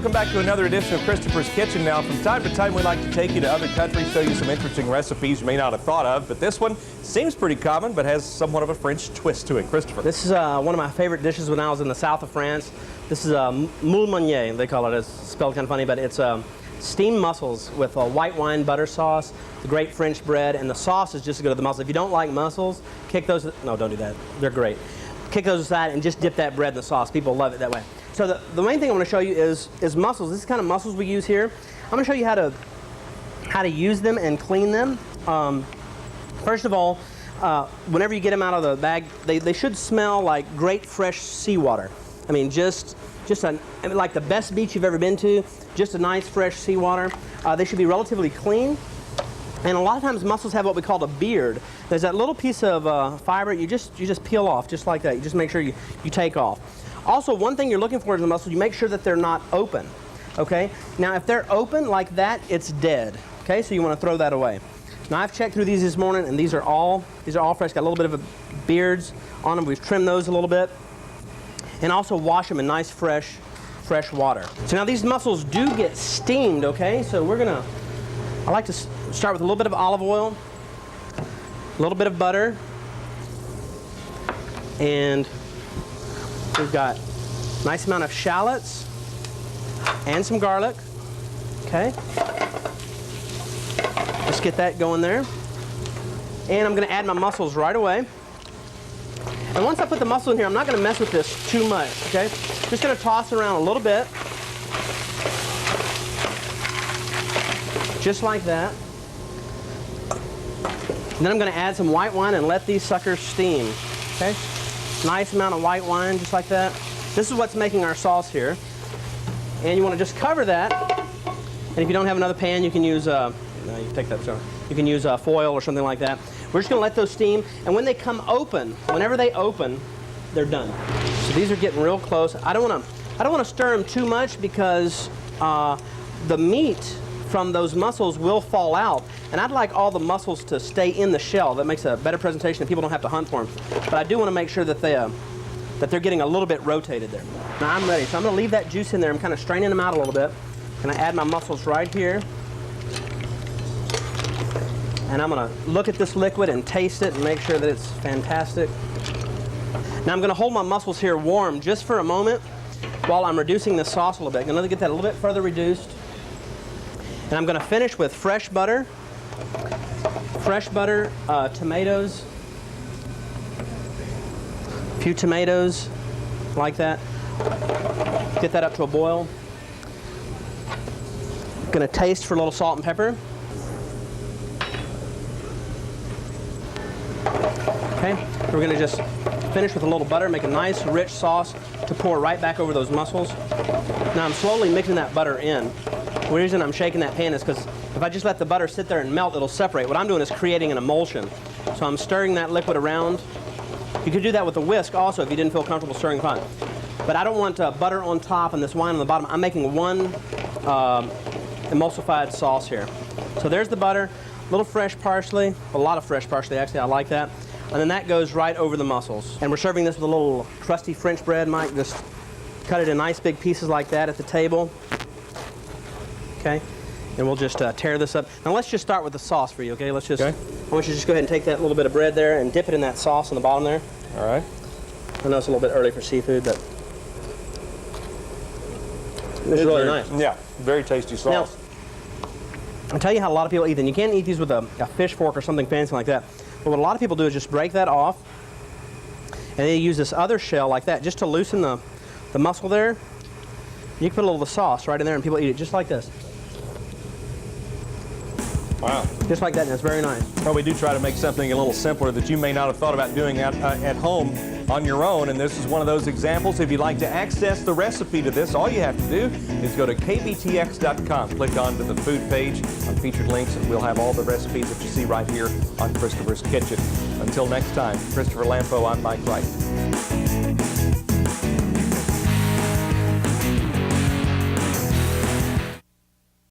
welcome back to another edition of Christopher's Kitchen. Now, from time to time, we like to take you to other countries, show you some interesting recipes you may not have thought of, but this one seems pretty common, but has somewhat of a French twist to it. Christopher. This is one of my favorite dishes when I was in the south of France. This is moule meunier, they call it. It's spelled kind of funny, but it's steamed mussels with a white wine butter sauce, the great French bread, and the sauce is just to go to the mussels. If you don't like mussels, kick those, no, don't do that. They're great. Kick those aside and just dip that bread in the sauce. People love it that way. So the main thing I want to show you is mussels. This is the kind of mussels we use here. I'm going to show you how to use them and clean them. First of all, whenever you get them out of the bag, they should smell like great fresh seawater. I mean, like the best beach you've ever been to, just a nice fresh seawater. They should be relatively clean. And a lot of times mussels have what we call a beard. There's that little piece of fiber you just peel off just like that. You just make sure you take off. Also, one thing you're looking for in the mussel, you make sure that they're not open. Okay? Now, if they're open like that, it's dead. Okay? So you want to throw that away. Now, I've checked through these this morning, and these are all fresh. Got a little bit of beards on them. We've trimmed those a little bit, and also wash them in nice fresh water. So now these mussels do get steamed. Okay? So I like to start with a little bit of olive oil, a little bit of butter, and we've got a nice amount of shallots and some garlic. Okay. Let's get that going there. And I'm going to add my mussels right away. And once I put the mussel in here, I'm not going to mess with this too much. Okay. Just going to toss it around a little bit. Just like that. And then I'm going to add some white wine and let these suckers steam. Okay? Nice amount of white wine, just like that. This is what's making our sauce here. And you want to just cover that. And if you don't have another pan, you can use, no, you take that, sorry. You can use foil or something like that. We're just going to let those steam. And when they come open, whenever they open, they're done. So these are getting real close. I don't want to stir them too much because the meat from those mussels will fall out, and I'd like all the mussels to stay in the shell. That makes a better presentation and people don't have to hunt for them. But I do want to make sure that they're getting a little bit rotated there. Now I'm ready, so I'm going to leave that juice in there. I'm kind of straining them out a little bit. I'm going to add my mussels right here, and I'm going to look at this liquid and taste it and make sure that it's fantastic. Now I'm going to hold my mussels here warm just for a moment while I'm reducing the sauce a little bit. I'm going to get that a little bit further reduced. And I'm going to finish with fresh butter, tomatoes, a few tomatoes, like that. Get that up to a boil. Going to taste for a little salt and pepper. Okay, we're going to just finish with a little butter, make a nice rich sauce to pour right back over those mussels. Now I'm slowly mixing that butter in. The reason I'm shaking that pan is because if I just let the butter sit there and melt, it'll separate. What I'm doing is creating an emulsion. So I'm stirring that liquid around. You could do that with a whisk also if you didn't feel comfortable stirring the pot. But I don't want butter on top and this wine on the bottom. I'm making one emulsified sauce here. So there's the butter, a little fresh parsley, a lot of fresh parsley actually, I like that. And then that goes right over the mussels. And we're serving this with a little crusty French bread, Mike. Just cut it in nice big pieces like that at the table. Okay, and we'll just tear this up. Now let's just start with the sauce for you, okay? I want you to just go ahead and take that little bit of bread there and dip it in that sauce on the bottom there. All right. I know it's a little bit early for seafood, but it's really nice. Yeah, very tasty sauce. Now, I'll tell you how a lot of people eat them. You can't eat these with a fish fork or something fancy like that. But what a lot of people do is just break that off, and they use this other shell like that just to loosen the mussel there. You can put a little of the sauce right in there, and people eat it just like this. Wow. Just like that, and it's very nice. Well, we do try to make something a little simpler that you may not have thought about doing at home on your own, and this is one of those examples. If you'd like to access the recipe to this, all you have to do is go to kbtx.com, click onto the food page on featured links, and we'll have all the recipes that you see right here on Christopher's Kitchen. Until next time, Christopher Lampo, I'm Mike Wright.